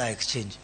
exchange.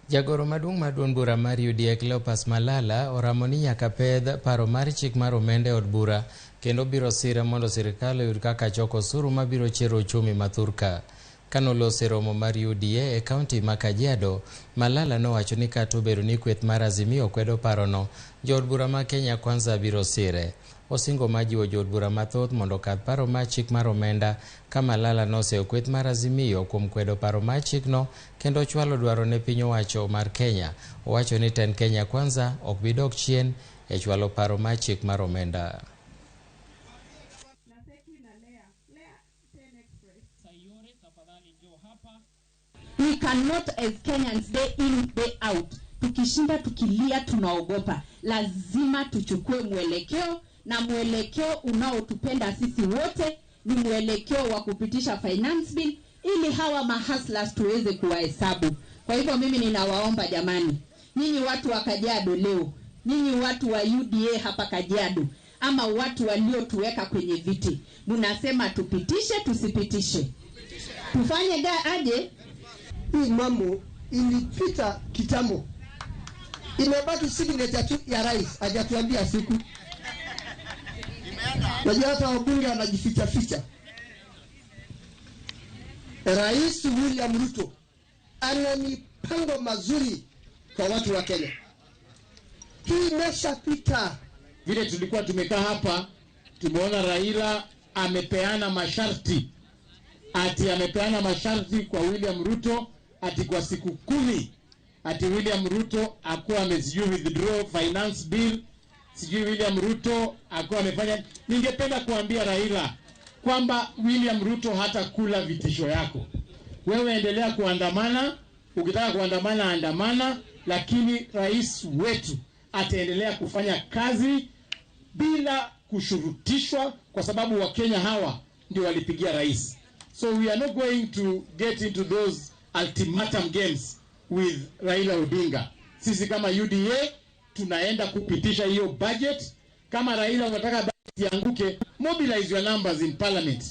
Jagoro maduong' bura mar UDA Clephas Malala oramo ni nyaka pedh paro mar chik mar omenda od bura kendo biro sire mondo sirkal oyud kaka choko osuru mabiro chero uchumi mathurka. Kanoloso romo mar UDA e kaunti ma Kajiado, Malala nowacho ni kata obedo ni kweth mar Azimio kwedo parono, jood bura ma Kenya Kwanza biro sire. Osingo majiwo jood bura mathoth mondo kadh paro mar chik mar omenda ka Malala noseyo kweth mar Azimio kuom kwedo paro mar chikno kendo chwalo dwaro ne piny owacho mar Kenya. Owacho ni ten Kenya Kwanza ok bidok chien e chwalo paro mar chik mar omenda. We cannot as Kenyans day in day out tukishinda tukilia tunaogopa. Lazima tuchukue mwelekeo, na mwelekeo unaotupenda sisi wote ni mwelekeo wa kupitisha finance bill ili hawa mahustlers tuweze kuwahesabu. Kwa hivyo mimi ninawaomba jamani, nyinyi watu wa Kajiado leo, nyinyi watu wa UDA hapa Kajiado, ama watu waliotuweka kwenye viti, mnasema tupitishe tusipitishe? Tufanye aje? Hii mambo ilipita kitambo. Imebaki signature tu ya rais, hajatuambia siku. Najua hata wabunge wanajificha ficha. Rais William Ruto ana mipango mazuri kwa watu wa Kenya. Hii imeshapita. Vile tulikuwa tumekaa hapa, tumeona Raila amepeana masharti. Amepeana masharti kwa William Ruto ati kwa siku 10 ati William Ruto akuwa amesijui withdraw finance bill, sijui William Ruto akuwa amefanya. Ningependa kuambia Raila kwamba William Ruto hata kula vitisho yako. Wewe endelea kuandamana, ukitaka kuandamana andamana, lakini rais wetu ataendelea kufanya kazi bila kushurutishwa, kwa sababu Wakenya hawa ndio walipigia rais. So we are not going to get into those ultimatum games with Raila Odinga. Sisi kama UDA tunaenda kupitisha hiyo budget. Kama Raila unataka budget ianguke, mobilize your numbers in parliament.